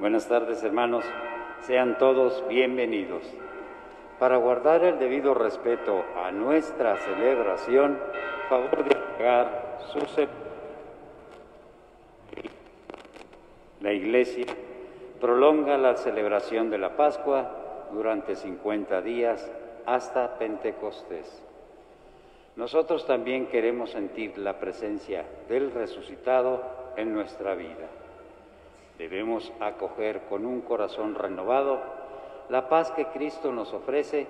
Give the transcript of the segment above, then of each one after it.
Buenas tardes, hermanos. Sean todos bienvenidos. Para guardar el debido respeto a nuestra celebración, favor de pagar su La Iglesia prolonga la celebración de la Pascua durante 50 días hasta Pentecostés. Nosotros también queremos sentir la presencia del resucitado en nuestra vida. Debemos acoger con un corazón renovado la paz que Cristo nos ofrece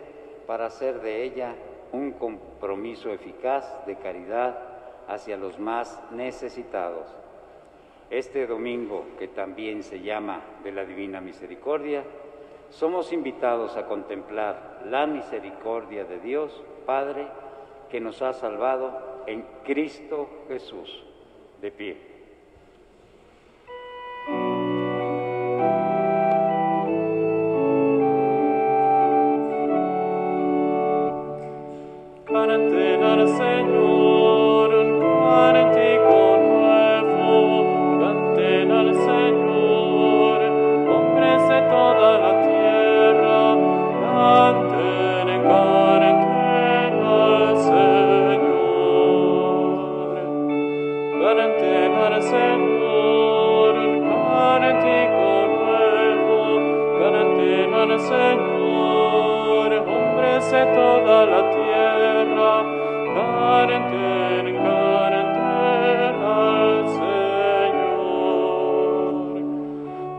para hacer de ella un compromiso eficaz de caridad hacia los más necesitados. Este domingo, que también se llama de la Divina Misericordia, somos invitados a contemplar la misericordia de Dios Padre que nos ha salvado en Cristo Jesús. De pie. Canten al Señor un cántico nuevo, canten al Señor, hombres de toda la tierra, canten, canten al Señor. Canten al Señor un cántico nuevo, canten al Señor, hombres de toda la tierra. Canten, canten al Señor.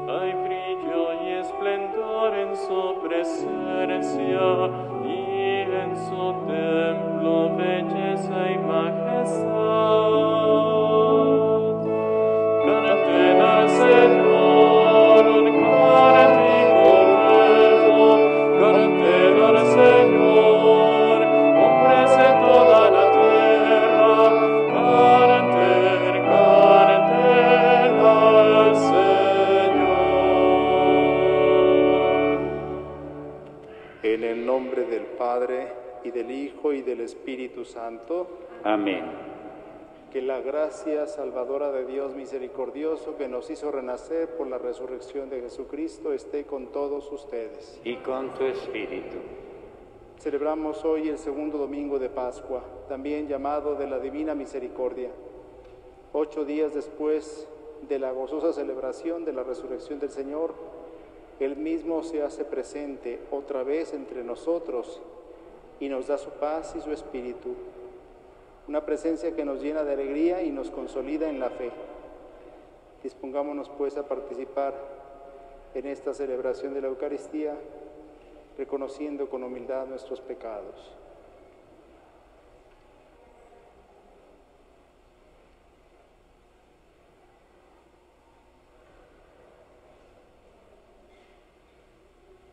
Hay brillo y esplendor en su presencia y en su templo belleza y majestad. Canten al Señor un cántico nuevo, canten al Señor. En el nombre del Padre, y del Hijo, y del Espíritu Santo. Amén. Que la gracia salvadora de Dios misericordioso, que nos hizo renacer por la resurrección de Jesucristo, esté con todos ustedes. Y con tu espíritu. Celebramos hoy el segundo domingo de Pascua, también llamado de la Divina Misericordia. 8 días después de la gozosa celebración de la resurrección del Señor, Él mismo se hace presente otra vez entre nosotros y nos da su paz y su espíritu, una presencia que nos llena de alegría y nos consolida en la fe. Dispongámonos pues a participar en esta celebración de la Eucaristía, reconociendo con humildad nuestros pecados.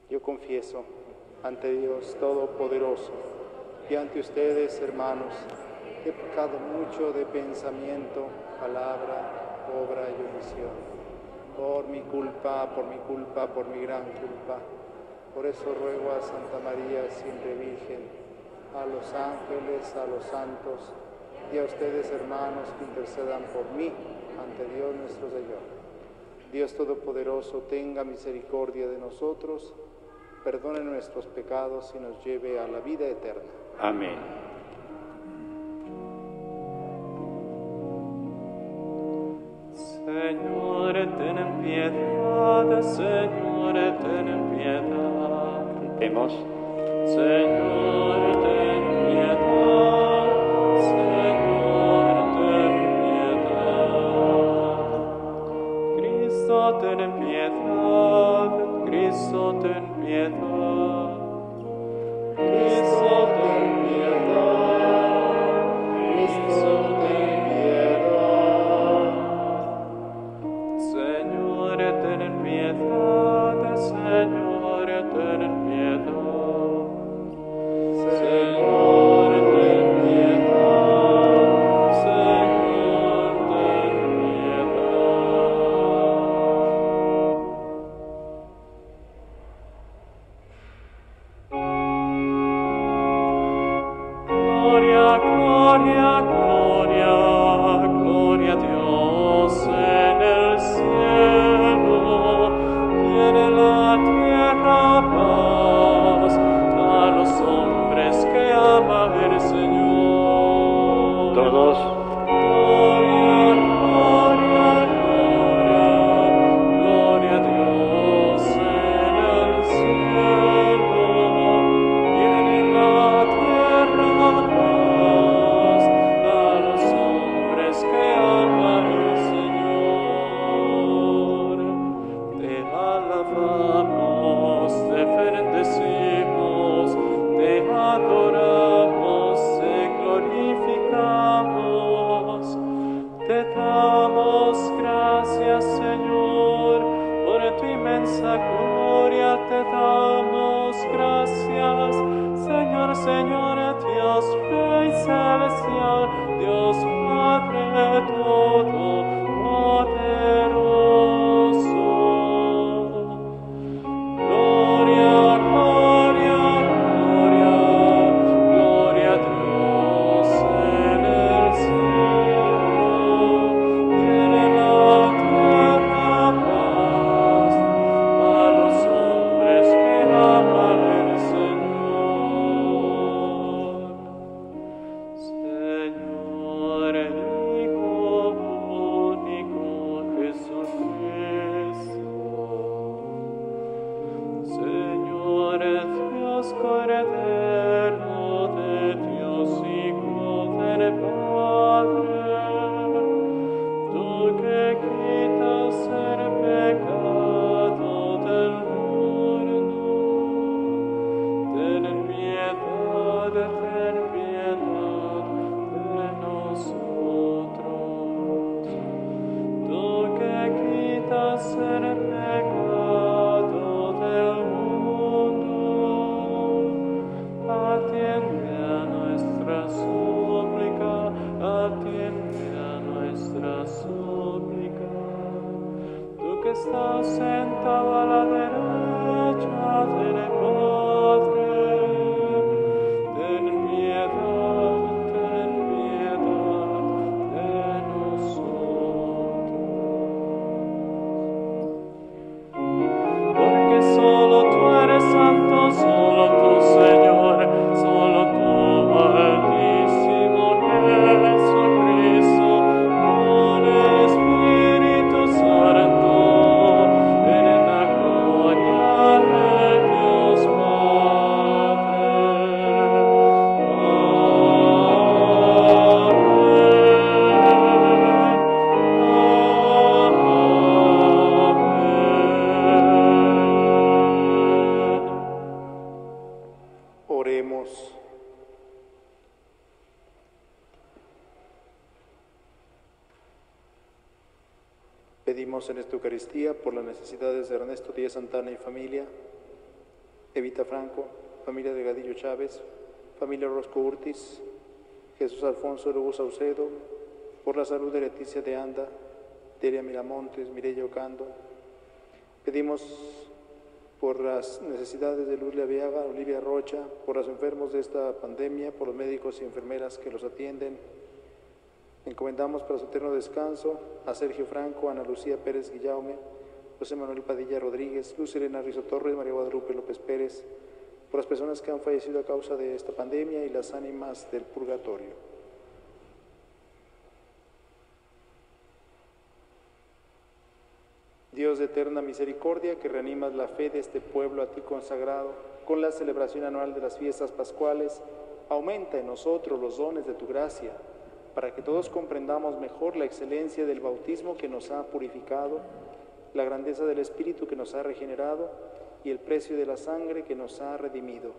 Yo confieso ante Dios Todopoderoso y ante ustedes, hermanos, he pecado mucho de pensamiento, palabra, obra y omisión. Por mi culpa, por mi gran culpa. Por eso ruego a Santa María, siempre Virgen, a los ángeles, a los santos y a ustedes, hermanos, que intercedan por mí ante Dios nuestro Señor. Dios Todopoderoso, tenga misericordia de nosotros, perdone nuestros pecados y nos lleve a la vida eterna. Amén. Señor, ten piedad, Señor, ten piedad. Cantemos. Señor, ten piedad, Señor, ten piedad. Cristo, ten piedad, Cristo, ten piedad. Cristo, ten piedad, Cristo, ten piedad. Señor, ten piedad, Señor, ten piedad. Señor, ten piedad, Señor, ten piedad. Gloria, gloria, gloria a Dios en el cielo, Señor, Dios Rey celestial, Dios Padre todopoderoso. Gloria, gloria, gloria, gloria a Dios en el cielo, y en la tierra paz a los hombres que aman el Señor. Señor, Hijo único Jesucristo, Señor Dios Cordero de Dios Hijo del Padre, tú que quitas el pecado del mundo, ten piedad de nosotros. Tú que quitas el pecado del mundo, atiende a nuestra súplica, atiende a nuestra súplica. Tú que estás sentado a la derecha del Padre, ten piedad de nosotros. Porque solo tú eres santo, solo tú, Señor, solo tú, Altísimo Jesucristo, con el Espíritu Santo, en la gloria de Dios Padre. Oremos. Pedimos en esta Eucaristía por las necesidades de Ernesto Díaz Santana y familia, Evita Franco, familia de Gadillo Chávez, familia Rosco Urtiz, Jesús Alfonso Lugo Saucedo, por la salud de Leticia de Anda, Delia Miramontes, Mireya Ocando. Pedimos por las necesidades de Luz Leviaga, Olivia Rocha, por los enfermos de esta pandemia, por los médicos y enfermeras que los atienden. Encomendamos para su eterno descanso a Sergio Franco, Ana Lucía Pérez Guillaume, José Manuel Padilla Rodríguez, Luz Elena Rizo Torres, María Guadalupe López Pérez, por las personas que han fallecido a causa de esta pandemia y las ánimas del purgatorio. Dios de eterna misericordia, que reanimas la fe de este pueblo a ti consagrado, con la celebración anual de las fiestas pascuales, aumenta en nosotros los dones de tu gracia, para que todos comprendamos mejor la excelencia del bautismo que nos ha purificado, la grandeza del Espíritu que nos ha regenerado y el precio de la sangre que nos ha redimido.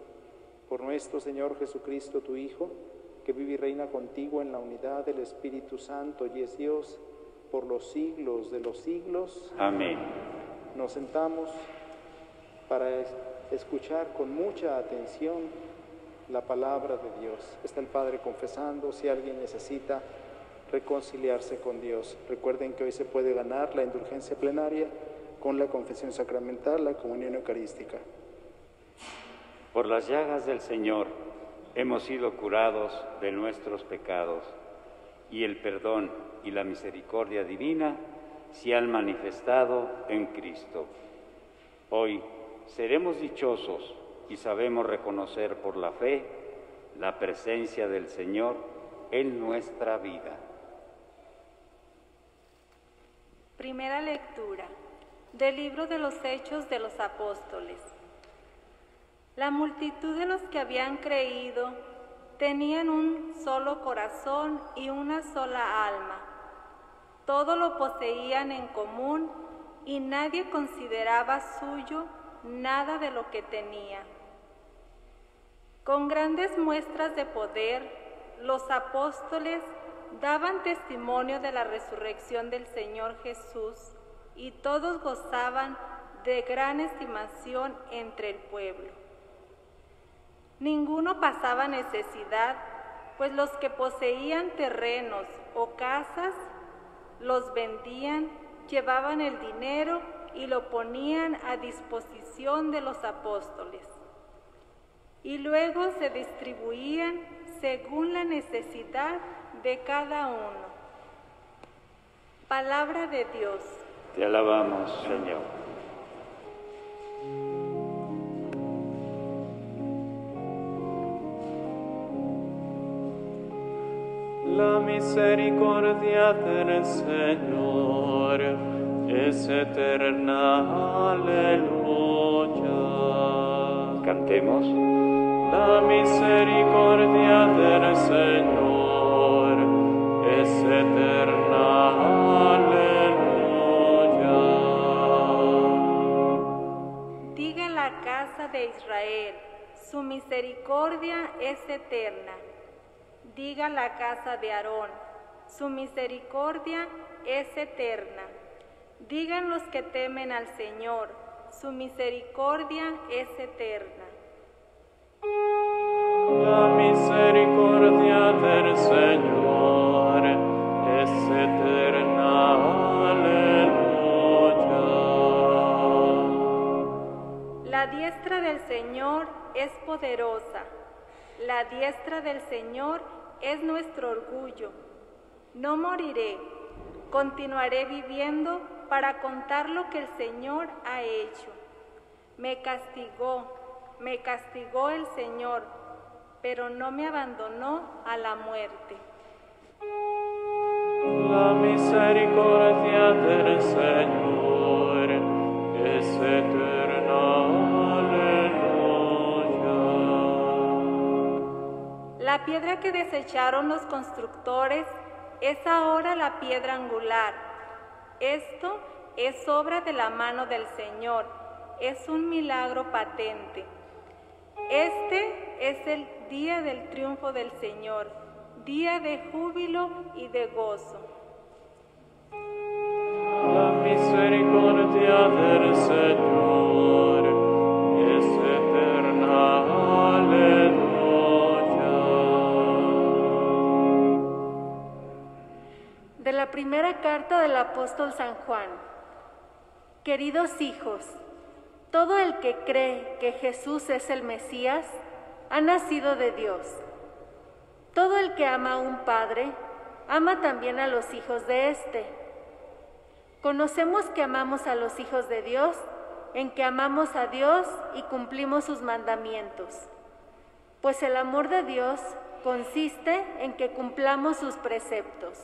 Por nuestro Señor Jesucristo, tu Hijo, que vive y reina contigo en la unidad del Espíritu Santo y es Dios por los siglos de los siglos. Amén. Nos sentamos para escuchar con mucha atención la palabra de Dios. Está el Padre confesando. Si alguien necesita reconciliarse con Dios, recuerden que hoy se puede ganar la indulgencia plenaria con la confesión sacramental, la comunión eucarística. Por las llagas del Señor hemos sido curados de nuestros pecados, y el perdón y la misericordia divina se han manifestado en Cristo. Hoy seremos dichosos y sabemos reconocer por la fe la presencia del Señor en nuestra vida. Primera lectura del libro de los Hechos de los Apóstoles. La multitud de los que habían creído tenían un solo corazón y una sola alma. Todo lo poseían en común y nadie consideraba suyo nada de lo que tenía. Con grandes muestras de poder, los apóstoles daban testimonio de la resurrección del Señor Jesús y todos gozaban de gran estimación entre el pueblo. Ninguno pasaba necesidad, pues los que poseían terrenos o casas los vendían, llevaban el dinero y lo ponían a disposición de los apóstoles. Y luego se distribuían según la necesidad de cada uno. Palabra de Dios. Te alabamos, Señor. La misericordia del Señor es eterna, aleluya. Cantemos. La misericordia del Señor es eterna, aleluya. Diga la casa de Israel, su misericordia es eterna. Diga la casa de Aarón, su misericordia es eterna. Digan los que temen al Señor, su misericordia es eterna. La misericordia del Señor es eterna, aleluya. La diestra del Señor es poderosa, la diestra del Señor es nuestro orgullo. No moriré, continuaré viviendo para contar lo que el Señor ha hecho. Me castigó el Señor, pero no me abandonó a la muerte. La misericordia del Señor es eterna, aleluya. La piedra que desecharon los constructores es ahora la piedra angular. Esto es obra de la mano del Señor, es un milagro patente. Este es el día del triunfo del Señor, día de júbilo y de gozo. La misericordia del Señor es eterna, aleluya. De la primera carta del apóstol San Juan. Queridos hijos, todo el que cree que Jesús es el Mesías ha nacido de Dios. Todo el que ama a un padre ama también a los hijos de éste. Conocemos que amamos a los hijos de Dios, en que amamos a Dios y cumplimos sus mandamientos. Pues el amor de Dios consiste en que cumplamos sus preceptos.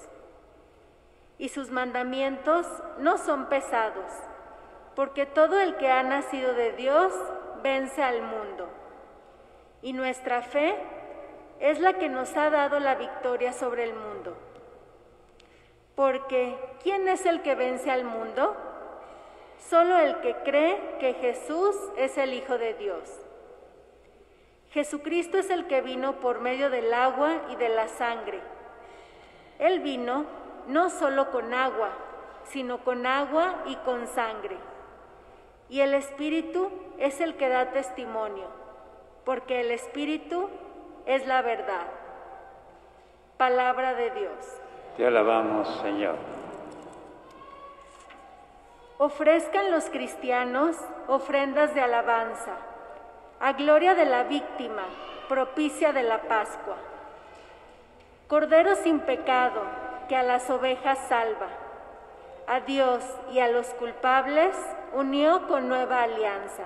Y sus mandamientos no son pesados, porque todo el que ha nacido de Dios vence al mundo. Y nuestra fe es la que nos ha dado la victoria sobre el mundo. Porque, ¿quién es el que vence al mundo? Solo el que cree que Jesús es el Hijo de Dios. Jesucristo es el que vino por medio del agua y de la sangre. Él vino no solo con agua, sino con agua y con sangre. Y el Espíritu es el que da testimonio, porque el Espíritu es la verdad. Palabra de Dios. Te alabamos, Señor. Ofrezcan los cristianos ofrendas de alabanza, a gloria de la víctima, propicia de la Pascua. Cordero sin pecado, que a las ovejas salva, a Dios y a los culpables unió con nueva alianza.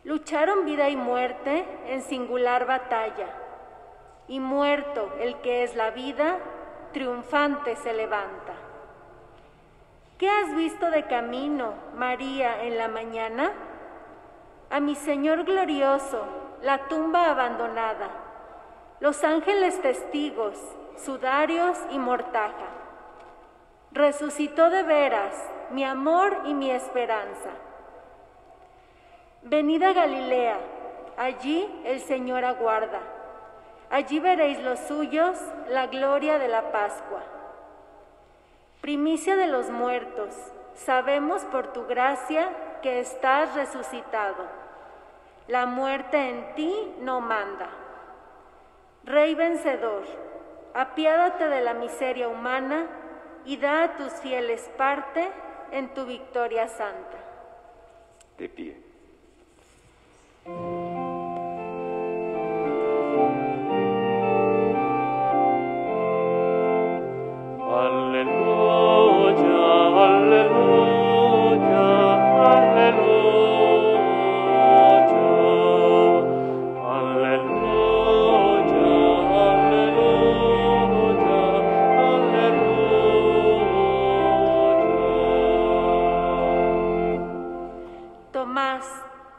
Lucharon vida y muerte en singular batalla, y muerto el que es la vida, triunfante se levanta. ¿Qué has visto de camino, María, en la mañana? A mi Señor glorioso, la tumba abandonada, los ángeles testigos, sudarios y mortaja. Resucitó de veras mi amor y mi esperanza. Venid a Galilea, allí el Señor aguarda. Allí veréis los suyos, la gloria de la Pascua. Primicia de los muertos, sabemos por tu gracia que estás resucitado. la muerte en ti no manda. Rey vencedor, apiádate de la miseria humana y da a tus fieles parte en tu victoria santa. De pie. Alleluia, alleluia, alleluia, alleluia, alleluia, alleluia. Tomás,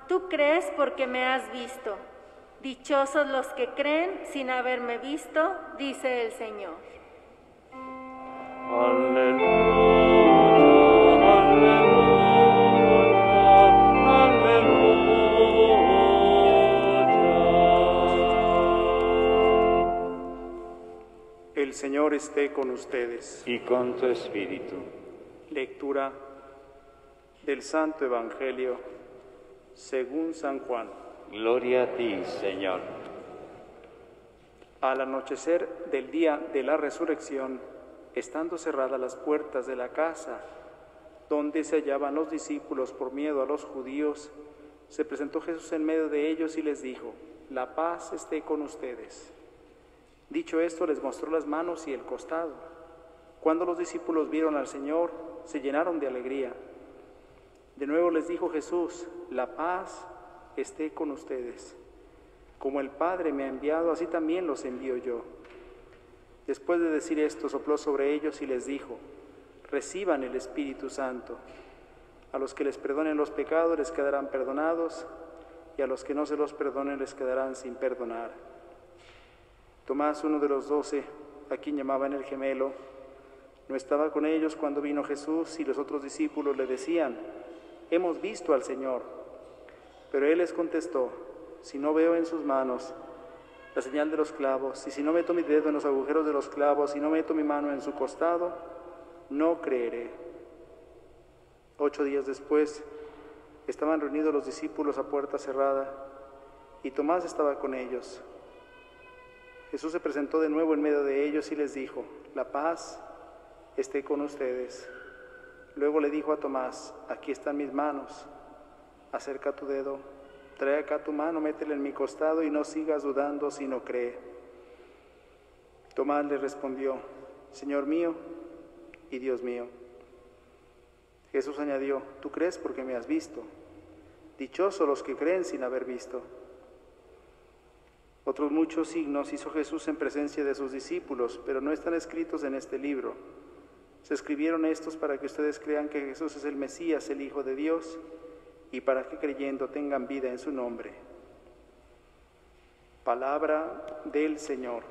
tú crees porque me has visto. Dichosos los que creen sin haberme visto, dice el Señor. Alleluia, alleluia, alleluia. El Señor esté con ustedes. Y con tu espíritu. Lectura del Santo Evangelio según San Juan. Gloria a ti, Señor. Al anochecer del día de la resurrección, estando cerradas las puertas de la casa donde se hallaban los discípulos por miedo a los judíos, se presentó Jesús en medio de ellos y les dijo: la paz esté con ustedes. Dicho esto, les mostró las manos y el costado. Cuando los discípulos vieron al Señor, se llenaron de alegría. De nuevo les dijo Jesús: la paz esté con ustedes. Como el Padre me ha enviado, así también los envío yo. Después de decir esto, sopló sobre ellos y les dijo: reciban el Espíritu Santo. A los que les perdonen los pecados les quedarán perdonados, y a los que no se los perdonen les quedarán sin perdonar. Tomás, uno de los 12, a quien llamaban el gemelo, no estaba con ellos cuando vino Jesús, y los otros discípulos le decían: hemos visto al Señor. Pero él les contestó: si no veo en sus manos la señal de los clavos, y si no meto mi dedo en los agujeros de los clavos, y no meto mi mano en su costado, no creeré. 8 días después, estaban reunidos los discípulos a puerta cerrada, y Tomás estaba con ellos. Jesús se presentó de nuevo en medio de ellos y les dijo: la paz esté con ustedes. Luego le dijo a Tomás: aquí están mis manos, acerca tu dedo, trae acá tu mano, métela en mi costado y no sigas dudando, sino cree. Tomás le respondió: Señor mío y Dios mío. Jesús añadió: tú crees porque me has visto. Dichosos los que creen sin haber visto. Otros muchos signos hizo Jesús en presencia de sus discípulos, pero no están escritos en este libro. Se escribieron estos para que ustedes crean que Jesús es el Mesías, el Hijo de Dios, y para que creyendo tengan vida en su nombre. Palabra del Señor.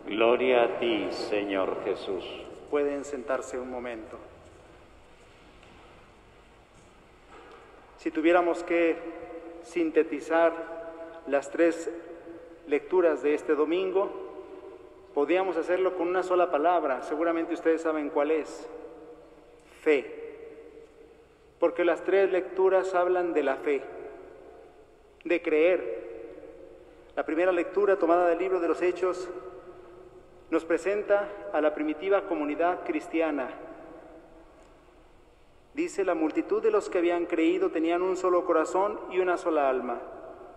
Gloria a ti, Señor Jesús. Pueden sentarse un momento. Si tuviéramos que sintetizar las 3 lecturas de este domingo, podríamos hacerlo con una sola palabra. Seguramente ustedes saben cuál es: fe. Porque las 3 lecturas hablan de la fe, de creer. La primera lectura, tomada del libro de los Hechos, nos presenta a la primitiva comunidad cristiana. Dice: la multitud de los que habían creído tenían un solo corazón y una sola alma.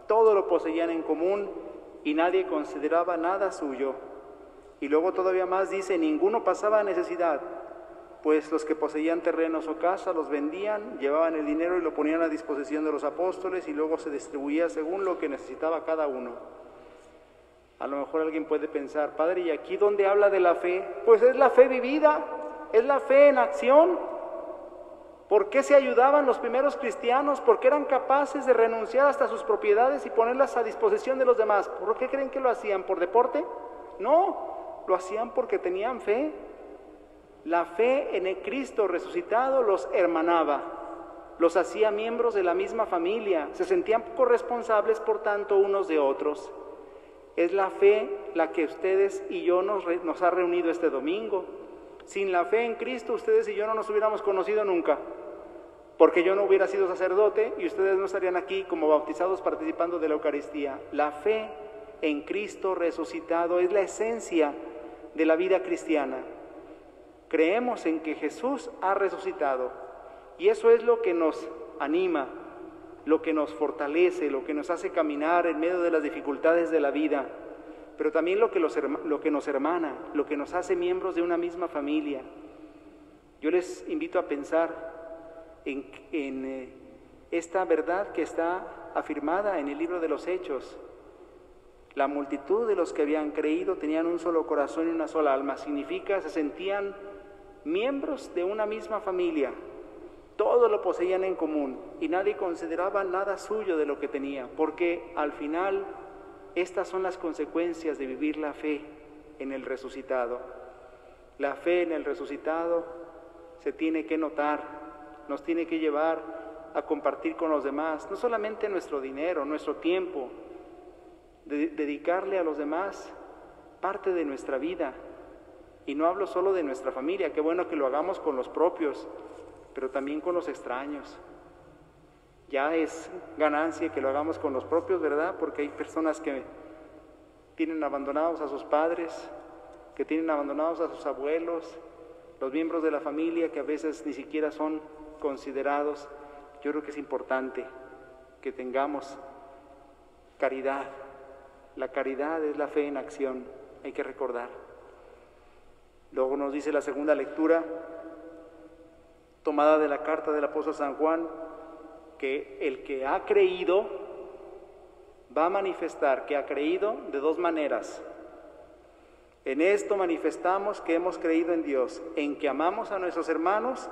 Todo lo poseían en común y nadie consideraba nada suyo. Y luego todavía más dice: ninguno pasaba necesidad, pues los que poseían terrenos o casas los vendían, llevaban el dinero y lo ponían a disposición de los apóstoles, y luego se distribuía según lo que necesitaba cada uno. A lo mejor alguien puede pensar: padre, ¿y aquí dónde habla de la fe? Pues es la fe vivida, es la fe en acción. ¿Por qué se ayudaban los primeros cristianos? Porque eran capaces de renunciar hasta sus propiedades y ponerlas a disposición de los demás. ¿Por qué creen que lo hacían? ¿Por deporte? No, lo hacían porque tenían fe. La fe en el Cristo resucitado los hermanaba, los hacía miembros de la misma familia, se sentían corresponsables por tanto unos de otros. Es la fe la que ustedes y yo nos ha reunido este domingo. Sin la fe en Cristo, ustedes y yo no nos hubiéramos conocido nunca. porque yo no hubiera sido sacerdote y ustedes no estarían aquí como bautizados participando de la Eucaristía. La fe en Cristo resucitado es la esencia de la vida cristiana. Creemos en que Jesús ha resucitado y eso es lo que nos anima, lo que nos fortalece, lo que nos hace caminar en medio de las dificultades de la vida, pero también lo que nos hermana, lo que nos hace miembros de una misma familia. Yo les invito a pensar en esta verdad que está afirmada en el libro de los Hechos. La multitud de los que habían creído tenían un solo corazón y una sola alma. Significa, se sentían miembros de una misma familia. Todo lo poseían en común y nadie consideraba nada suyo de lo que tenía, porque al final estas son las consecuencias de vivir la fe en el resucitado. La fe en el resucitado se tiene que notar, nos tiene que llevar a compartir con los demás, no solamente nuestro dinero, nuestro tiempo, dedicarle a los demás parte de nuestra vida. Y no hablo solo de nuestra familia, qué bueno que lo hagamos con los propios, pero también con los extraños. Ya es ganancia que lo hagamos con los propios, ¿verdad? Porque hay personas que tienen abandonados a sus padres, que tienen abandonados a sus abuelos, los miembros de la familia que a veces ni siquiera son considerados. Yo creo que es importante que tengamos caridad. La caridad es la fe en acción, hay que recordar. Luego nos dice la segunda lectura, tomada de la carta del apóstol San Juan, que el que ha creído va a manifestar que ha creído de dos maneras. En esto manifestamos que hemos creído en Dios, en que amamos a nuestros hermanos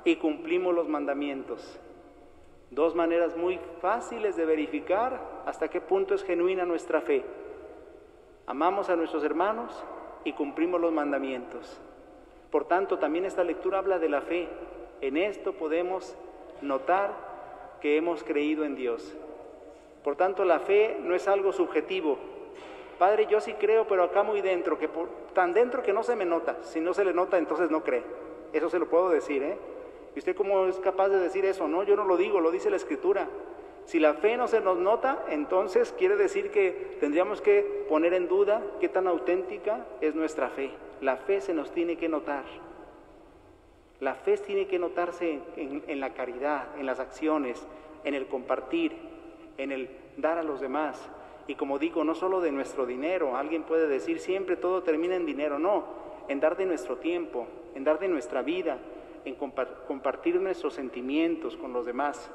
y cumplimos los mandamientos. Dos maneras muy fáciles de verificar hasta qué punto es genuina nuestra fe. Amamos a nuestros hermanos y cumplimos los mandamientos. Por tanto, también esta lectura habla de la fe. En esto podemos notar que hemos creído en Dios. Por tanto, la fe no es algo subjetivo. Padre, yo sí creo, pero acá muy dentro, tan dentro que no se me nota. Si no se le nota, entonces no cree. Eso se lo puedo decir, ¿eh? ¿Y usted cómo es capaz de decir eso? No, yo no lo digo, lo dice la Escritura. Si la fe no se nos nota, entonces quiere decir que tendríamos que poner en duda qué tan auténtica es nuestra fe. La fe se nos tiene que notar. La fe tiene que notarse en la caridad, en las acciones, en el compartir, en el dar a los demás. Y como digo, no solo de nuestro dinero. Alguien puede decir siempre todo termina en dinero. No, en dar de nuestro tiempo, en dar de nuestra vida, en compartir nuestros sentimientos con los demás.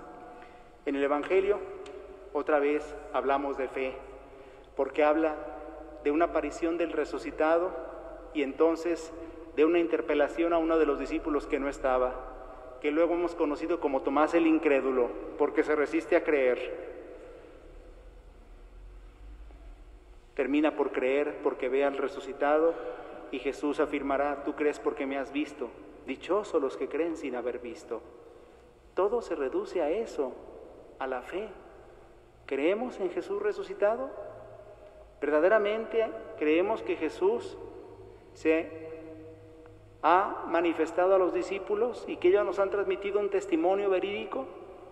En el Evangelio, otra vez hablamos de fe, porque habla de una aparición del resucitado y entonces de una interpelación a uno de los discípulos que no estaba, que luego hemos conocido como Tomás el incrédulo, porque se resiste a creer. Termina por creer porque ve al resucitado y Jesús afirmará, tú crees porque me has visto. Dichosos los que creen sin haber visto. Todo se reduce a eso, a la fe. ¿Creemos en Jesús resucitado? ¿Verdaderamente creemos que Jesús se ha manifestado a los discípulos y que ellos nos han transmitido un testimonio verídico?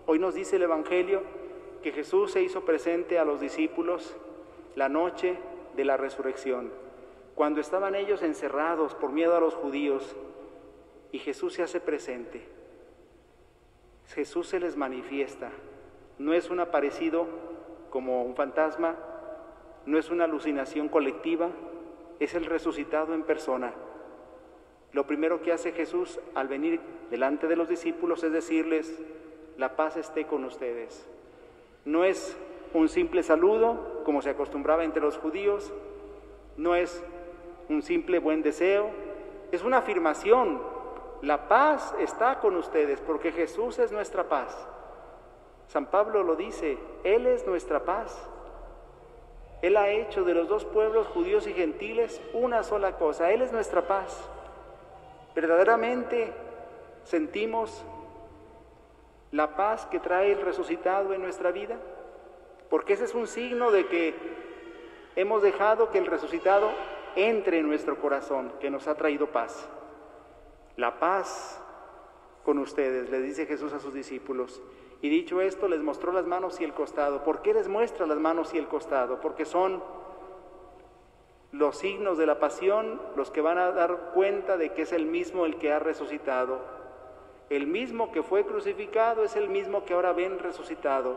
Hoy nos dice el Evangelio que Jesús se hizo presente a los discípulos la noche de la resurrección, cuando estaban ellos encerrados por miedo a los judíos, y Jesús se hace presente. Jesús se les manifiesta. No es un aparecido como un fantasma, no es una alucinación colectiva, es el resucitado en persona. Lo primero que hace Jesús al venir delante de los discípulos es decirles, la paz esté con ustedes. No es un simple saludo, como se acostumbraba entre los judíos, no es un simple buen deseo, es una afirmación. La paz está con ustedes porque Jesús es nuestra paz. San Pablo lo dice, Él es nuestra paz. Él ha hecho de los dos pueblos, judíos y gentiles, una sola cosa. Él es nuestra paz. ¿Verdaderamente sentimos la paz que trae el resucitado en nuestra vida? Porque ese es un signo de que hemos dejado que el resucitado entre en nuestro corazón, que nos ha traído paz. La paz con ustedes, les dice Jesús a sus discípulos. Y dicho esto, les mostró las manos y el costado. ¿Por qué les muestra las manos y el costado? Porque son los signos de la pasión los que van a dar cuenta de que es el mismo el que ha resucitado. El mismo que fue crucificado es el mismo que ahora ven resucitado.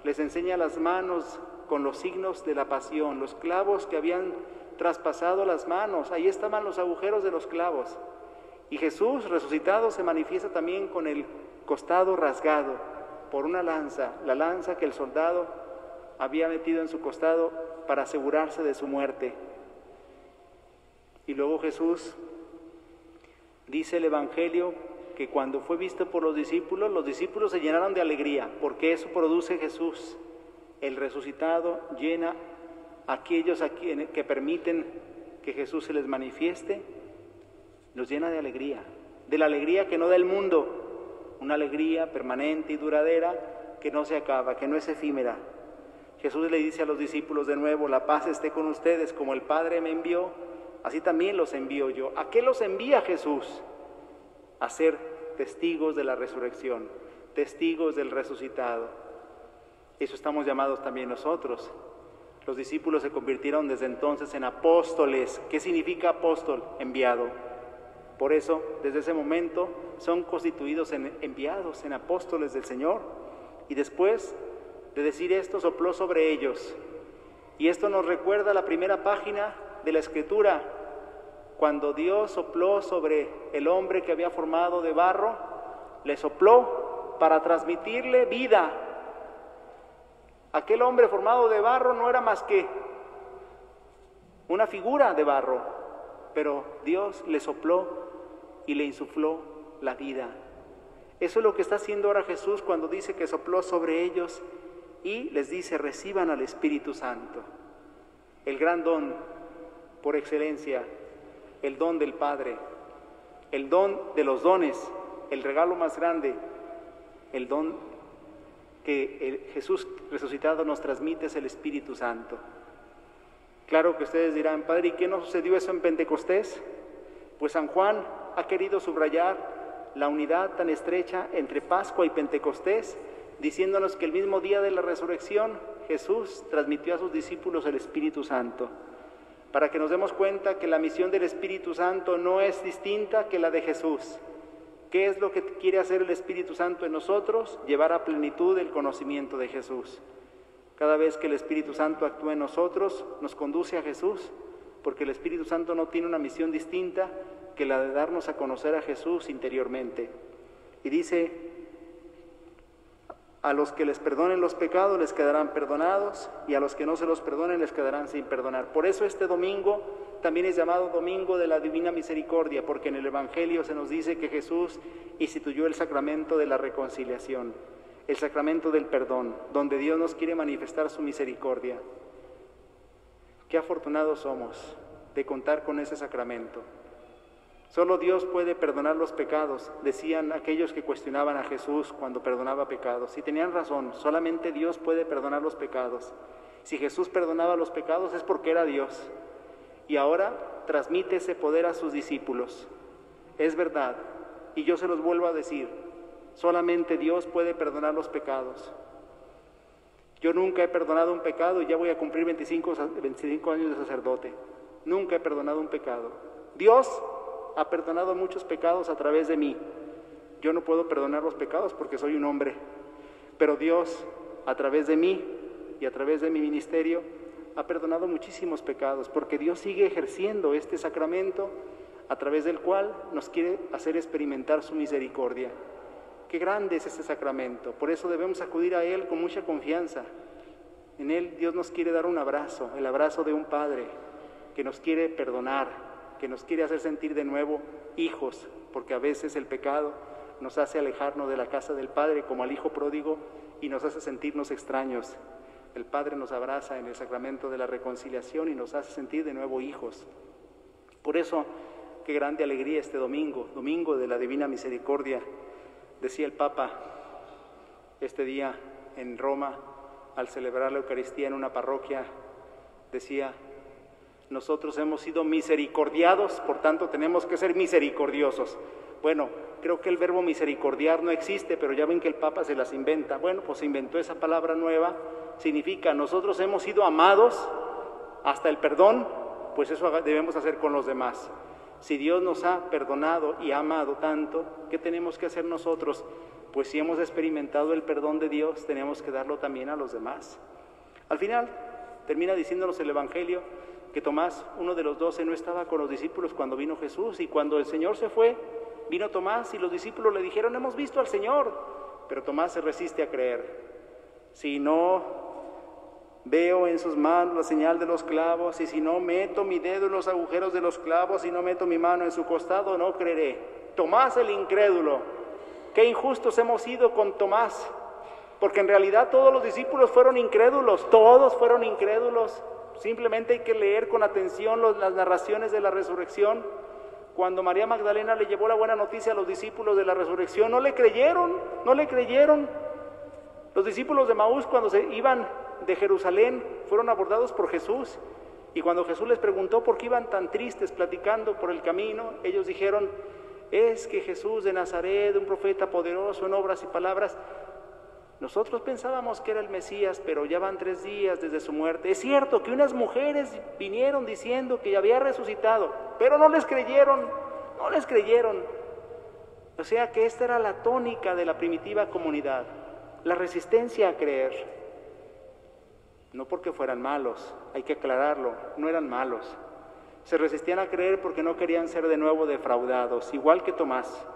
Les enseña las manos con los signos de la pasión, los clavos que habían traspasado las manos, ahí estaban los agujeros de los clavos. Y Jesús resucitado se manifiesta también con el costado rasgado por una lanza, la lanza que el soldado había metido en su costado para asegurarse de su muerte. Y luego Jesús dice el Evangelio que cuando fue visto por los discípulos se llenaron de alegría, porque eso produce Jesús. El resucitado llena a aquellos que permiten que Jesús se les manifieste, los llena de la alegría que no da el mundo, una alegría permanente y duradera que no se acaba, que no es efímera. Jesús le dice a los discípulos de nuevo: la paz esté con ustedes, como el Padre me envió, así también los envío yo. ¿A qué los envía Jesús? A ser testigos de la resurrección, testigos del resucitado. Eso estamos llamados también nosotros. Los discípulos se convirtieron desde entonces en apóstoles. ¿Qué significa apóstol? Enviado. Por eso, desde ese momento, son constituidos en enviados, en apóstoles del Señor. Y después de decir esto, sopló sobre ellos. Y esto nos recuerda la primera página de la Escritura, cuando Dios sopló sobre el hombre que había formado de barro, le sopló para transmitirle vida. Aquel hombre formado de barro no era más que una figura de barro, pero Dios le sopló y le insufló la vida. Eso es lo que está haciendo ahora Jesús cuando dice que sopló sobre ellos y les dice: reciban al Espíritu Santo. El gran don por excelencia, el don del Padre, el don de los dones, el regalo más grande, el don que Jesús resucitado nos transmite es el Espíritu Santo. Claro que ustedes dirán: Padre, ¿y qué no sucedió eso en Pentecostés? Pues San Juan ha querido subrayar la unidad tan estrecha entre Pascua y Pentecostés, diciéndonos que el mismo día de la resurrección Jesús transmitió a sus discípulos el Espíritu Santo, para que nos demos cuenta que la misión del Espíritu Santo no es distinta que la de Jesús. ¿Qué es lo que quiere hacer el Espíritu Santo en nosotros? Llevar a plenitud el conocimiento de Jesús. Cada vez que el Espíritu Santo actúa en nosotros, nos conduce a Jesús, porque el Espíritu Santo no tiene una misión distinta que la de darnos a conocer a Jesús interiormente. Y dice: a los que les perdonen los pecados les quedarán perdonados, y a los que no se los perdonen les quedarán sin perdonar. Por eso este domingo también es llamado Domingo de la Divina Misericordia, porque en el Evangelio se nos dice que Jesús instituyó el sacramento de la reconciliación, el sacramento del perdón, donde Dios nos quiere manifestar su misericordia. Qué afortunados somos de contar con ese sacramento. Solo Dios puede perdonar los pecados, decían aquellos que cuestionaban a Jesús cuando perdonaba pecados. Y tenían razón, solamente Dios puede perdonar los pecados. Si Jesús perdonaba los pecados es porque era Dios. Y ahora transmite ese poder a sus discípulos. Es verdad, y yo se los vuelvo a decir, solamente Dios puede perdonar los pecados. Yo nunca he perdonado un pecado y ya voy a cumplir 25 años de sacerdote. Nunca he perdonado un pecado. Dios ha perdonado muchos pecados a través de mí. Yo no puedo perdonar los pecados porque soy un hombre, pero Dios, a través de mí y a través de mi ministerio, ha perdonado muchísimos pecados, porque Dios sigue ejerciendo este sacramento a través del cual nos quiere hacer experimentar su misericordia. Qué grande es este sacramento, por eso debemos acudir a Él con mucha confianza. En Él Dios nos quiere dar un abrazo, el abrazo de un Padre que nos quiere perdonar, que nos quiere hacer sentir de nuevo hijos, porque a veces el pecado nos hace alejarnos de la casa del Padre, como al hijo pródigo, y nos hace sentirnos extraños. El Padre nos abraza en el sacramento de la reconciliación y nos hace sentir de nuevo hijos. Por eso, qué grande alegría este domingo, Domingo de la Divina Misericordia. Decía el Papa este día en Roma, al celebrar la Eucaristía en una parroquia, decía: nosotros hemos sido misericordiados, por tanto tenemos que ser misericordiosos. Bueno, creo que el verbo misericordiar no existe, pero ya ven que el Papa se las inventa. Bueno, pues se inventó esa palabra nueva, significa nosotros hemos sido amados hasta el perdón, pues eso debemos hacer con los demás. Si Dios nos ha perdonado y amado tanto, ¿qué tenemos que hacer nosotros? Pues si hemos experimentado el perdón de Dios, tenemos que darlo también a los demás. Al final, termina diciéndonos el Evangelio que Tomás, uno de los 12, no estaba con los discípulos cuando vino Jesús, y cuando el Señor se fue, vino Tomás y los discípulos le dijeron, hemos visto al Señor, pero Tomás se resiste a creer. Si no veo en sus manos la señal de los clavos, y si no meto mi dedo en los agujeros de los clavos, y no meto mi mano en su costado, no creeré. Tomás el incrédulo. Qué injustos hemos sido con Tomás, porque en realidad todos los discípulos fueron incrédulos, todos fueron incrédulos. Simplemente hay que leer con atención las narraciones de la resurrección. Cuando María Magdalena le llevó la buena noticia a los discípulos de la resurrección, no le creyeron. Los discípulos de Maús, cuando se iban de Jerusalén, fueron abordados por Jesús, y cuando Jesús les preguntó por qué iban tan tristes platicando por el camino, ellos dijeron, es que Jesús de Nazaret, un profeta poderoso en obras y palabras, nosotros pensábamos que era el Mesías, pero ya van 3 días desde su muerte. Es cierto que unas mujeres vinieron diciendo que ya había resucitado, pero no les creyeron. O sea que esta era la tónica de la primitiva comunidad, la resistencia a creer. No porque fueran malos, hay que aclararlo, no eran malos. Se resistían a creer porque no querían ser de nuevo defraudados, igual que Tomás.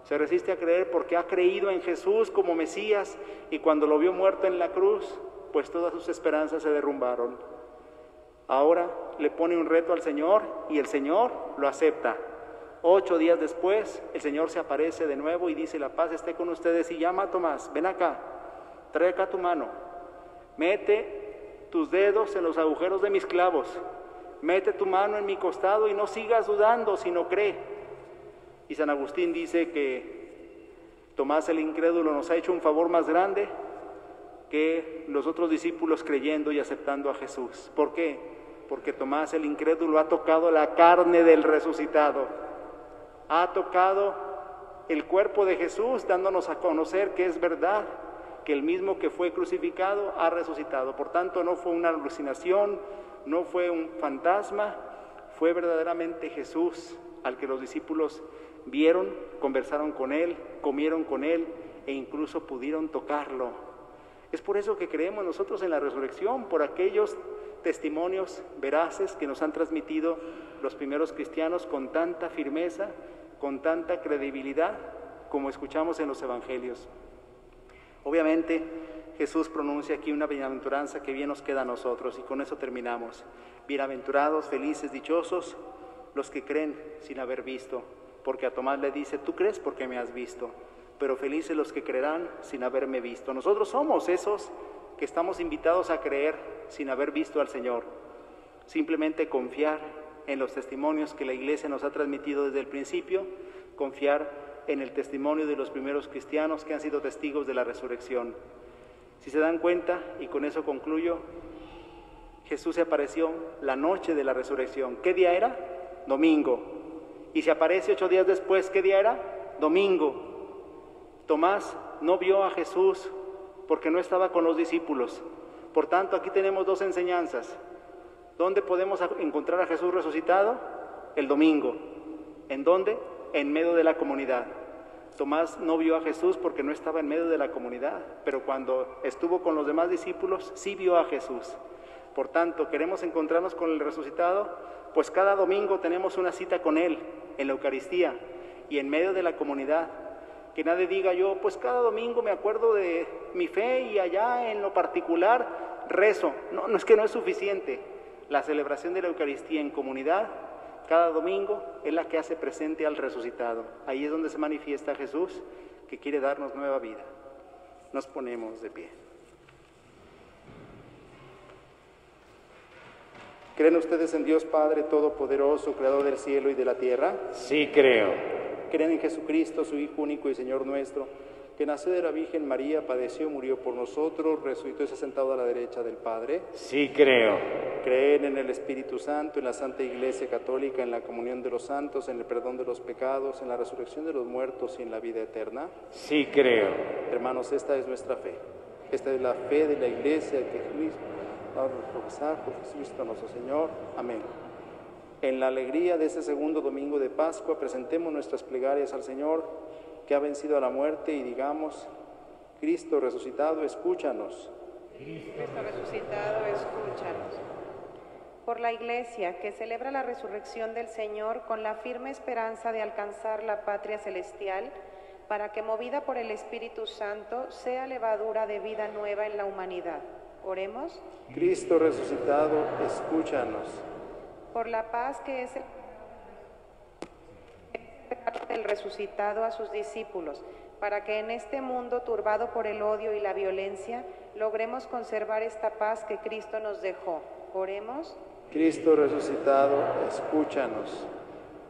Se resiste a creer porque ha creído en Jesús como Mesías, y cuando lo vio muerto en la cruz, pues todas sus esperanzas se derrumbaron. Ahora le pone un reto al Señor y el Señor lo acepta. 8 días después, el Señor se aparece de nuevo y dice, la paz esté con ustedes, y llama a Tomás, ven acá, trae acá tu mano, mete tus dedos en los agujeros de mis clavos, mete tu mano en mi costado y no sigas dudando, sino cree. Y San Agustín dice que Tomás el incrédulo nos ha hecho un favor más grande que los otros discípulos creyendo y aceptando a Jesús. ¿Por qué? Porque Tomás el incrédulo ha tocado la carne del resucitado, ha tocado el cuerpo de Jesús, dándonos a conocer que es verdad, que el mismo que fue crucificado ha resucitado. Por tanto, no fue una alucinación, no fue un fantasma, fue verdaderamente Jesús al que los discípulos vieron, conversaron con Él, comieron con Él e incluso pudieron tocarlo. Es por eso que creemos nosotros en la resurrección, por aquellos testimonios veraces que nos han transmitido los primeros cristianos con tanta firmeza, con tanta credibilidad, como escuchamos en los evangelios. Obviamente, Jesús pronuncia aquí una bienaventuranza que bien nos queda a nosotros, y con eso terminamos. Bienaventurados, felices, dichosos los que creen sin haber visto, porque a Tomás le dice, tú crees porque me has visto, pero felices los que creerán sin haberme visto. Nosotros somos esos que estamos invitados a creer sin haber visto al Señor, simplemente confiar en los testimonios que la Iglesia nos ha transmitido desde el principio, confiar en el testimonio de los primeros cristianos que han sido testigos de la resurrección. Si se dan cuenta, y con eso concluyo, Jesús se apareció la noche de la resurrección. ¿Qué día era? Domingo. Y se aparece 8 días después, ¿qué día era? Domingo. Tomás no vio a Jesús porque no estaba con los discípulos. Por tanto, aquí tenemos 2 enseñanzas. ¿Dónde podemos encontrar a Jesús resucitado? El domingo. ¿En dónde? En medio de la comunidad. Tomás no vio a Jesús porque no estaba en medio de la comunidad, pero cuando estuvo con los demás discípulos, sí vio a Jesús. Por tanto, ¿queremos encontrarnos con el resucitado? Pues cada domingo tenemos una cita con Él en la Eucaristía y en medio de la comunidad. Que nadie diga yo, pues cada domingo me acuerdo de mi fe y allá en lo particular rezo. No, no es que no es suficiente. La celebración de la Eucaristía en comunidad, cada domingo, es la que hace presente al resucitado. Ahí es donde se manifiesta Jesús, que quiere darnos nueva vida. Nos ponemos de pie. ¿Creen ustedes en Dios Padre Todopoderoso, Creador del cielo y de la tierra? Sí creo. ¿Creen en Jesucristo, su Hijo único y Señor nuestro, que nació de la Virgen María, padeció, murió por nosotros, resucitó y se ha sentado a la derecha del Padre. Sí creo. Creen en el Espíritu Santo, en la Santa Iglesia Católica, en la comunión de los santos, en el perdón de los pecados, en la resurrección de los muertos y en la vida eterna. Sí creo. Hermanos, esta es nuestra fe. Esta es la fe de la Iglesia que vamos a profesar por Jesucristo nuestro Señor. Amén. En la alegría de este segundo domingo de Pascua, presentemos nuestras plegarias al Señor, que ha vencido a la muerte, y digamos: Cristo resucitado, escúchanos. Cristo resucitado, escúchanos. Por la Iglesia, que celebra la resurrección del Señor con la firme esperanza de alcanzar la patria celestial, para que, movida por el Espíritu Santo, sea levadura de vida nueva en la humanidad. Oremos. Cristo resucitado, escúchanos. Por la paz que es el regalo del resucitado a sus discípulos, para que en este mundo turbado por el odio y la violencia, logremos conservar esta paz que Cristo nos dejó. Oremos. Cristo resucitado, escúchanos.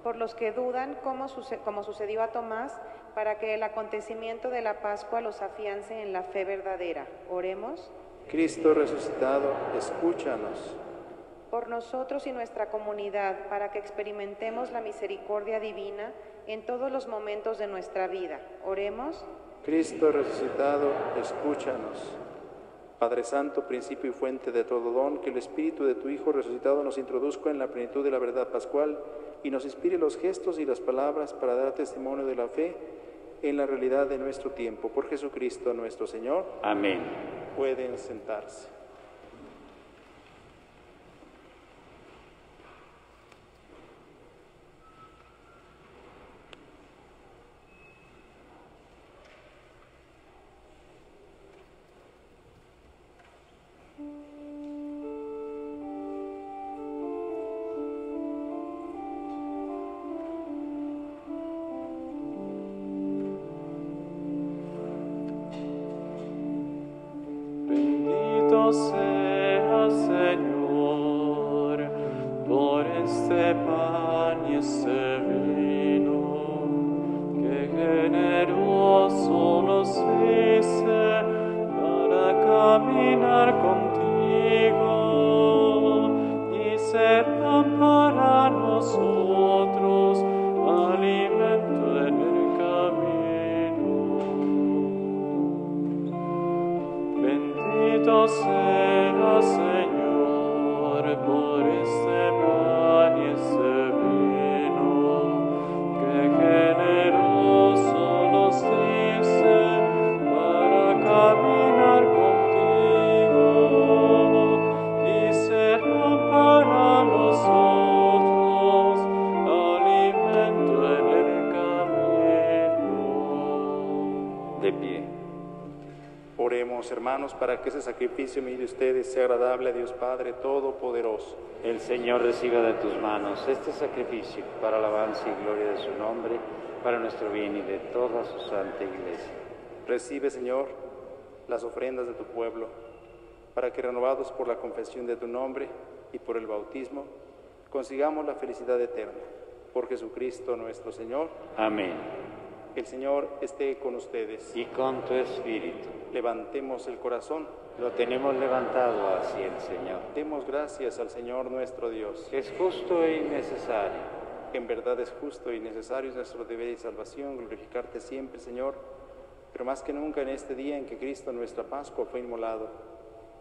Por los que dudan, como sucedió a Tomás, para que el acontecimiento de la Pascua los afiance en la fe verdadera. Oremos. Cristo resucitado, escúchanos. Por nosotros y nuestra comunidad, para que experimentemos la misericordia divina en todos los momentos de nuestra vida. Oremos. Cristo resucitado, escúchanos. Padre Santo, principio y fuente de todo don, que el Espíritu de tu Hijo resucitado nos introduzca en la plenitud de la verdad pascual y nos inspire los gestos y las palabras para dar testimonio de la fe en la realidad de nuestro tiempo. Por Jesucristo nuestro Señor. Amén. Pueden sentarse. Bendito sea, Señor, por este pan y este vino, que generoso nos hice para caminar contigo, y serán para nosotros alimento en el camino. Bendito sea, Señor, por este pan y este vino, que generoso nos dice para caminar contigo, y será para nosotros alimento en el camino. De pie. Oremos, hermanos, para que ese sacrificio mío de ustedes sea agradable a Dios Padre Todopoderoso. El Señor reciba de tus manos este sacrificio para alabanza y gloria de su nombre, para nuestro bien y de toda su santa Iglesia. Recibe, Señor, las ofrendas de tu pueblo, para que, renovados por la confesión de tu nombre y por el bautismo, consigamos la felicidad eterna. Por Jesucristo nuestro Señor. Amén. El Señor esté con ustedes. Y con tu espíritu. Levantemos el corazón. Lo tenemos levantado hacia el Señor. Demos gracias al Señor nuestro Dios. Es justo y necesario. En verdad es justo y necesario, es nuestro deber y salvación, glorificarte siempre, Señor, pero más que nunca en este día en que Cristo, nuestra Pascua, fue inmolado,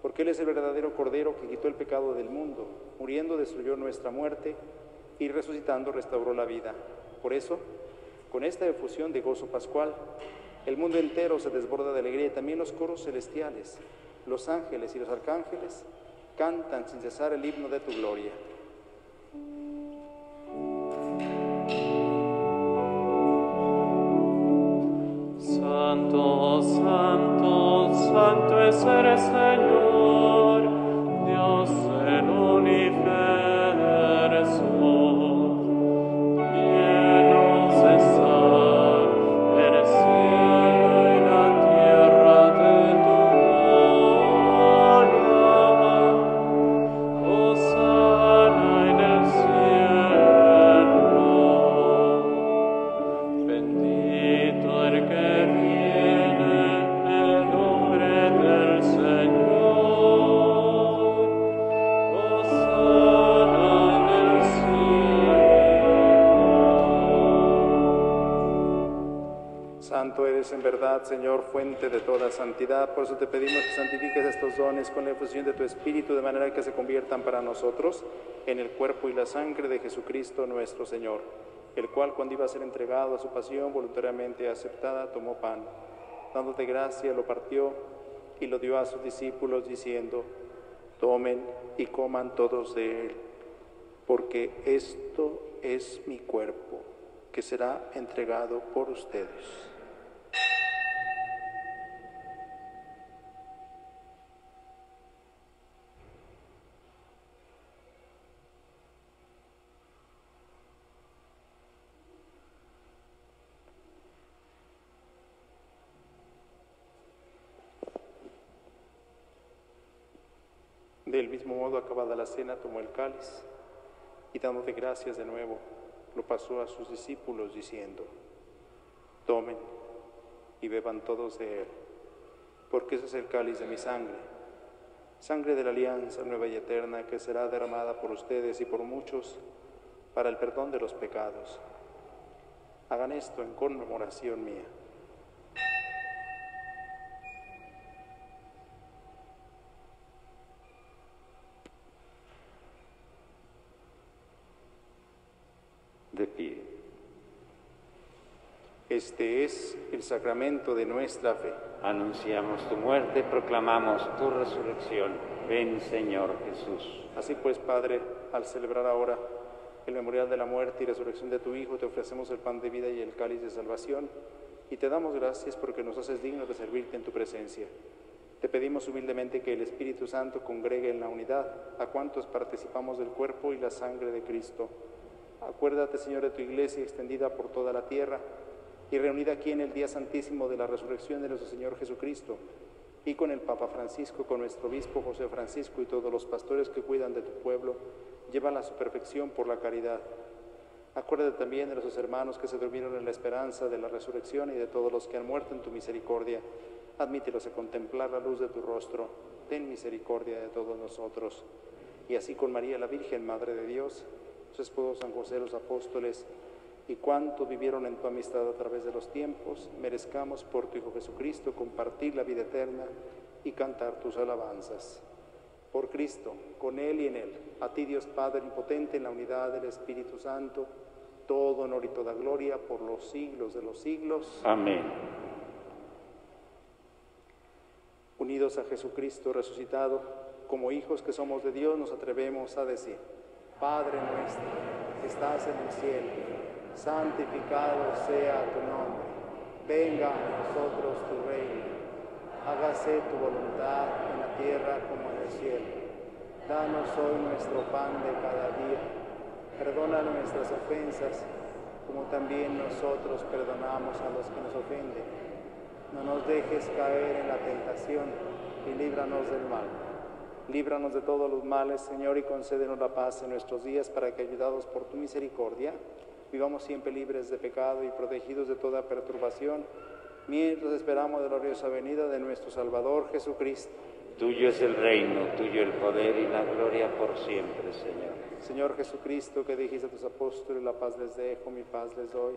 porque Él es el verdadero Cordero que quitó el pecado del mundo, muriendo destruyó nuestra muerte y resucitando restauró la vida. Por eso, con esta efusión de gozo pascual, el mundo entero se desborda de alegría, y también los coros celestiales, los ángeles y los arcángeles cantan sin cesar el himno de tu gloria. Santo, santo, santo es el Señor, Dios del universo. Llenos están el cielo y la tierra de tu gloria. Hosana en el cielo. Bendito el que viene verdad, Señor, fuente de toda santidad. Por eso te pedimos que santifiques estos dones con la efusión de tu Espíritu, de manera que se conviertan para nosotros en el cuerpo y la sangre de Jesucristo nuestro Señor, el cual, cuando iba a ser entregado a su pasión voluntariamente aceptada, tomó pan. Dándote gracia, lo partió y lo dio a sus discípulos, diciendo: tomen y coman todos de él, porque esto es mi cuerpo, que será entregado por ustedes. Del mismo modo, acabada la cena, tomó el cáliz y, dándote gracias de nuevo, lo pasó a sus discípulos, diciendo: tomen y beban todos de él, porque ese es el cáliz de mi sangre, sangre de la alianza nueva y eterna, que será derramada por ustedes y por muchos para el perdón de los pecados. Hagan esto en conmemoración mía. De pie. Este es el sacramento de nuestra fe. Anunciamos tu muerte, proclamamos tu resurrección. Ven, Señor Jesús. Así pues, Padre, al celebrar ahora el memorial de la muerte y resurrección de tu Hijo, te ofrecemos el pan de vida y el cáliz de salvación, y te damos gracias porque nos haces dignos de servirte en tu presencia. Te pedimos humildemente que el Espíritu Santo congregue en la unidad a cuantos participamos del cuerpo y la sangre de Cristo. Acuérdate, Señor, de tu Iglesia extendida por toda la tierra y reunida aquí en el día santísimo de la resurrección de nuestro Señor Jesucristo, y con el Papa Francisco, con nuestro obispo José Francisco y todos los pastores que cuidan de tu pueblo, llévala a su perfección por la caridad. Acuérdate también de nuestros hermanos que se durmieron en la esperanza de la resurrección y de todos los que han muerto en tu misericordia. Admítelos a contemplar la luz de tu rostro. Ten misericordia de todos nosotros. Y así con María la Virgen, Madre de Dios, su esposo San José, los apóstoles, y cuantos vivieron en tu amistad a través de los tiempos, merezcamos por tu Hijo Jesucristo compartir la vida eterna y cantar tus alabanzas. Por Cristo, con Él y en Él, a ti Dios Padre Omnipotente, en la unidad del Espíritu Santo, todo honor y toda gloria por los siglos de los siglos. Amén. Unidos a Jesucristo resucitado, como hijos que somos de Dios, nos atrevemos a decir: Padre nuestro, que estás en el cielo, santificado sea tu nombre. Venga a nosotros tu reino. Hágase tu voluntad en la tierra como en el cielo. Danos hoy nuestro pan de cada día. Perdona nuestras ofensas, como también nosotros perdonamos a los que nos ofenden. No nos dejes caer en la tentación y líbranos del mal. Líbranos de todos los males, Señor, y concédenos la paz en nuestros días, para que, ayudados por tu misericordia, vivamos siempre libres de pecado y protegidos de toda perturbación, mientras esperamos de la gloriosa venida de nuestro Salvador Jesucristo. Tuyo es el reino, tuyo el poder y la gloria por siempre, Señor. Señor Jesucristo, que dijiste a tus apóstoles: la paz les dejo, mi paz les doy.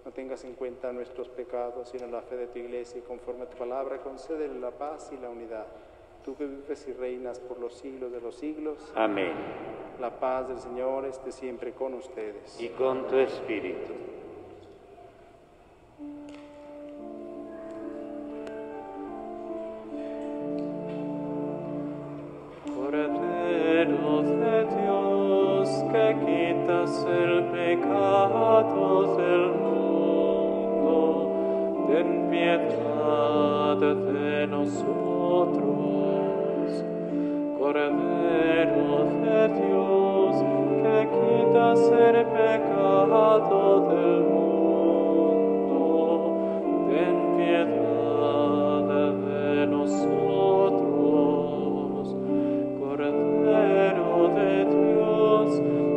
No tengas en cuenta nuestros pecados, sino la fe de tu Iglesia, y conforme a tu palabra, concédele la paz y la unidad. Tú que vives y reinas por los siglos de los siglos. Amén. La paz del Señor esté siempre con ustedes. Y con tu espíritu. Cordero de Dios, que quitas el pecado del mundo, ten piedad de nosotros. Cordero de Dios, que quitas el pecado del mundo, ten piedad de nosotros. Cordero de Dios,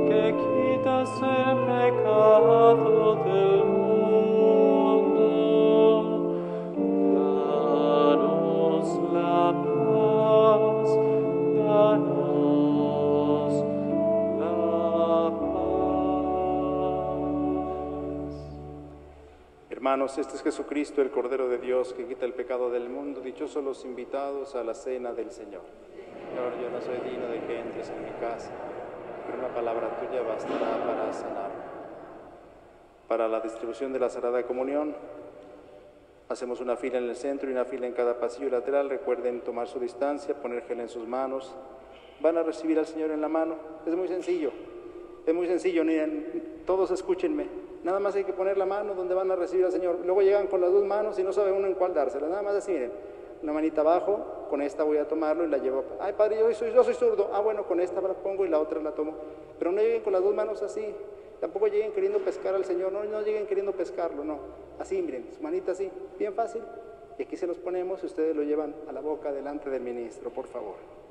que quitas el pecado del mundo, danos la paz, danos la paz. Hermanos, este es Jesucristo, el Cordero de Dios, que quita el pecado del mundo. Dichosos los invitados a la cena del Señor. Señor, yo no soy digno de que entres en mi casa, pero una palabra tuya bastará para sanarme. Para la distribución de la Sagrada Comunión, hacemos una fila en el centro y una fila en cada pasillo lateral. Recuerden tomar su distancia, poner gel en sus manos. Van a recibir al Señor en la mano. Es muy sencillo, todos escúchenme. Nada más hay que poner la mano donde van a recibir al Señor. Luego llegan con las dos manos y no sabe uno en cuál dársela. Nada más así, miren, una manita abajo, con esta voy a tomarlo y la llevo. Ay, padre, yo soy zurdo. Ah, bueno, con esta la pongo y la otra la tomo. Pero no lleguen con las dos manos así. Tampoco lleguen queriendo pescar al Señor. No lleguen queriendo pescarlo, no. Así, miren, su manita así, bien fácil. Y aquí se los ponemos y ustedes lo llevan a la boca delante del ministro, por favor.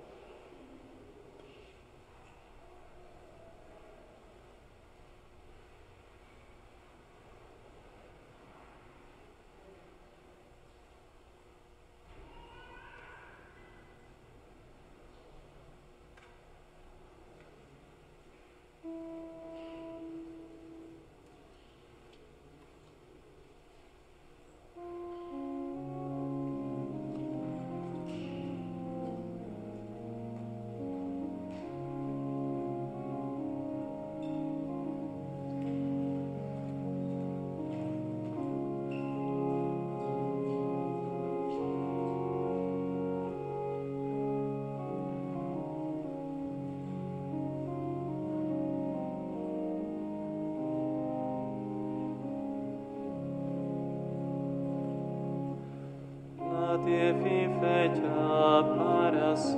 Nadie vive ya para sí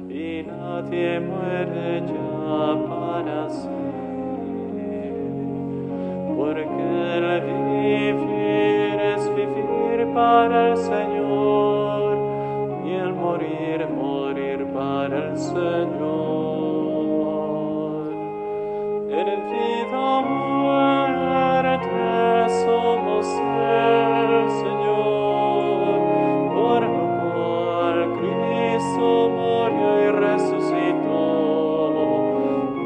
y nadie muere ya para sí, porque el vivir es vivir para el Señor y el morir, morir para el Señor. En vida o muerte somos el Señor, por lo cual Cristo murió y resucitó.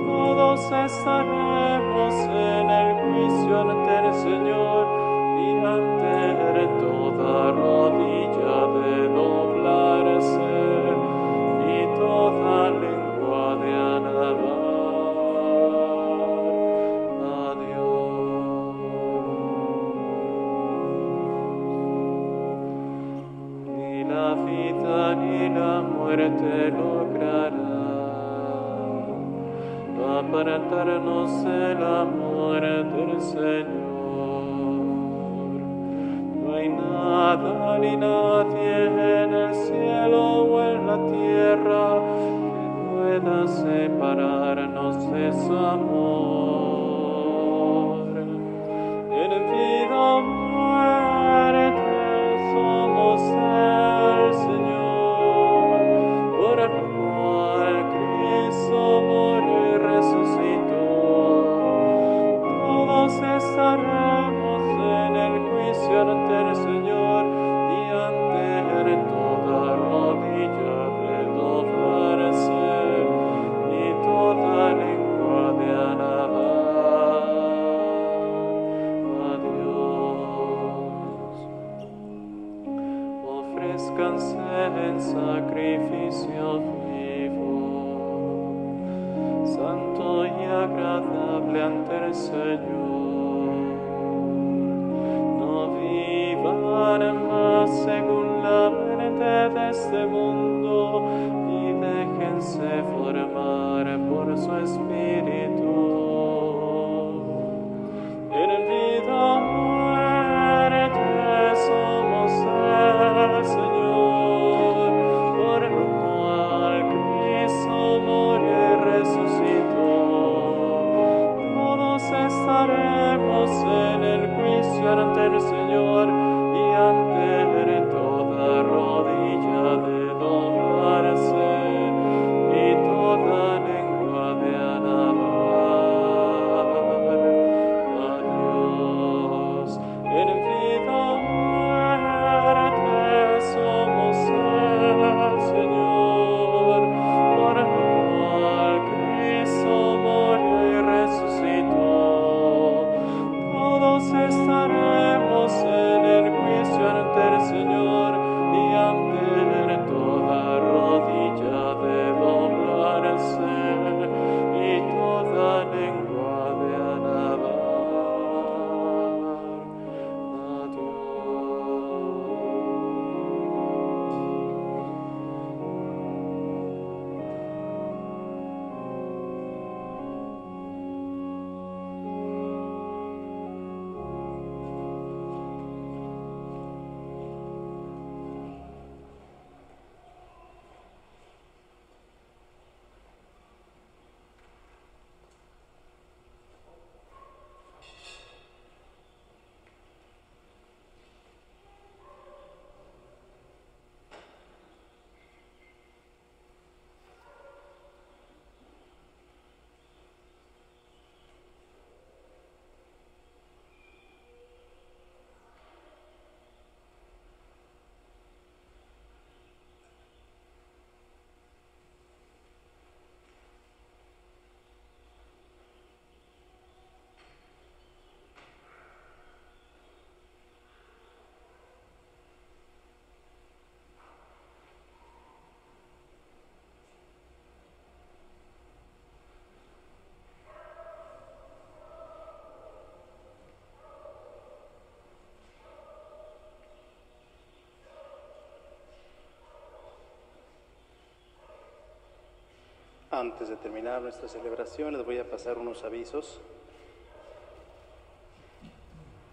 Todos estaremos en el juicio ante el Señor y ante toda rodilla de doblarse y toda lengua de alabar. Ni la muerte logrará apartarnos del amor del Señor. No hay nada ni nadie en el cielo o en la tierra que pueda separarnos de su amor. En vida o muerte somos el Señor, por el cual Cristo murió y resucitó. Todos estaremos en el juicio ante el Señor y ante toda rodilla de doblarse y toda lengua de alabar a Dios. Ofrézcanse en sacrificio vivo, santo y agradable ante el Señor. No vivan más según la mente de este mundo y déjense formar por su Espíritu. En vida o muerte somos el Señor, por lo cual Cristo murió y resucitó. Todos estaremos en el juicio ante el Señor y ante toda Antes de terminar nuestra celebración, les voy a pasar unos avisos.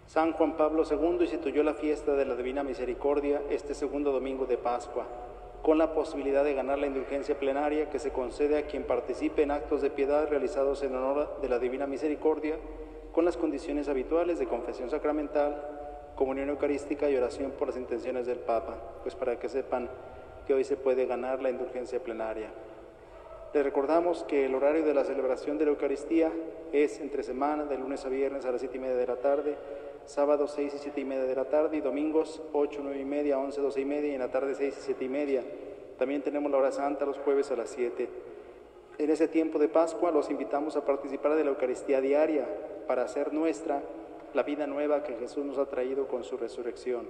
San Juan Pablo II instituyó la fiesta de la Divina Misericordia este segundo domingo de Pascua, con la posibilidad de ganar la indulgencia plenaria que se concede a quien participe en actos de piedad realizados en honor de la Divina Misericordia, con las condiciones habituales de confesión sacramental, comunión eucarística y oración por las intenciones del Papa, pues para que sepan que hoy se puede ganar la indulgencia plenaria. Les recordamos que el horario de la celebración de la Eucaristía es entre semana, de lunes a viernes a las 7:30 de la tarde, sábados 6 y 7:30 de la tarde, y domingos 8, 9:30, 11, 12:30, y en la tarde 6 y 7:30. También tenemos la hora santa los jueves a las 7. En ese tiempo de Pascua los invitamos a participar de la Eucaristía diaria para hacer nuestra la vida nueva que Jesús nos ha traído con su resurrección.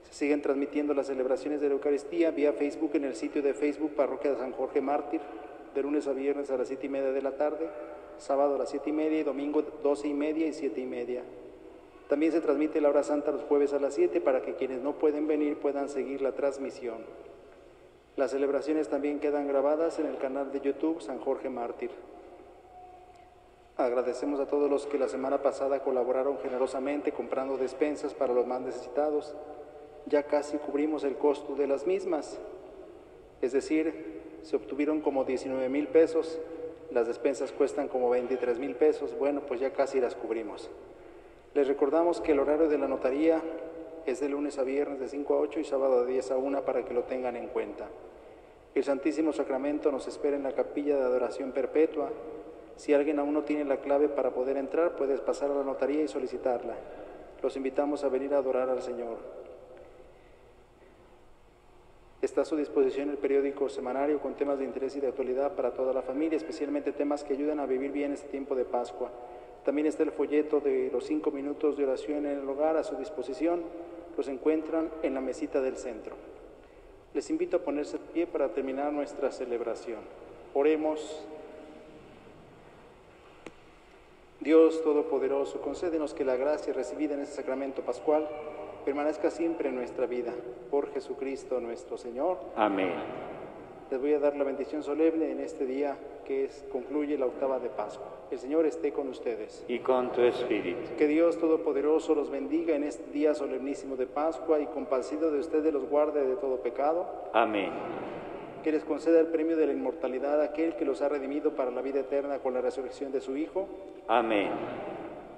Se siguen transmitiendo las celebraciones de la Eucaristía vía Facebook en el sitio de Facebook Parroquia de San Jorge Mártir, de lunes a viernes a las 7:30 de la tarde, sábado a las 7:30 y domingo 12:30 y 7:30. También se transmite la hora santa los jueves a las 7 para que quienes no pueden venir puedan seguir la transmisión. Las celebraciones también quedan grabadas en el canal de YouTube San Jorge Mártir. Agradecemos a todos los que la semana pasada colaboraron generosamente comprando despensas para los más necesitados. Ya casi cubrimos el costo de las mismas, es decir, se obtuvieron como 19,000 pesos, las despensas cuestan como 23,000 pesos, bueno, pues ya casi las cubrimos. Les recordamos que el horario de la notaría es de lunes a viernes de 5 a 8 y sábado de 10 a 1 para que lo tengan en cuenta. El Santísimo Sacramento nos espera en la capilla de adoración perpetua. Si alguien aún no tiene la clave para poder entrar, puedes pasar a la notaría y solicitarla. Los invitamos a venir a adorar al Señor. Está a su disposición el periódico semanario con temas de interés y de actualidad para toda la familia, especialmente temas que ayudan a vivir bien este tiempo de Pascua. También está el folleto de los 5 minutos de oración en el hogar a su disposición. Los encuentran en la mesita del centro. Les invito a ponerse de pie para terminar nuestra celebración. Oremos. Dios Todopoderoso, concédenos que la gracia recibida en este sacramento pascual permanezca siempre en nuestra vida. Por Jesucristo nuestro Señor. Amén. Les voy a dar la bendición solemne en este día que concluye la octava de Pascua. El Señor esté con ustedes. Y con tu espíritu. Que Dios Todopoderoso los bendiga en este día solemnísimo de Pascua y compadecido de ustedes los guarde de todo pecado. Amén. Que les conceda el premio de la inmortalidad a aquel que los ha redimido para la vida eterna con la resurrección de su Hijo. Amén.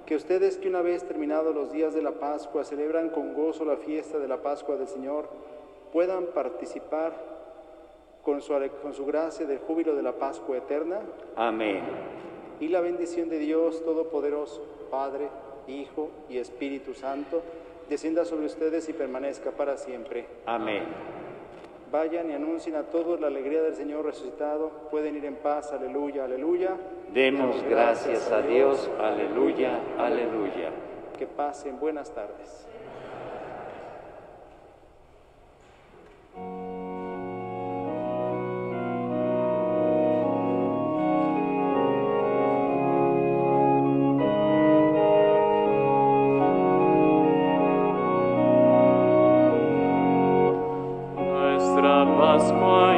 Que ustedes que una vez terminados los días de la Pascua celebran con gozo la fiesta de la Pascua del Señor, puedan participar con su gracia del júbilo de la Pascua eterna. Amén. Y la bendición de Dios Todopoderoso, Padre, Hijo y Espíritu Santo, descienda sobre ustedes y permanezca para siempre. Amén. Vayan y anuncien a todos la alegría del Señor resucitado. Pueden ir en paz. Aleluya, aleluya. Demos gracias a Dios. Aleluya, aleluya. Que pasen buenas tardes. Pascua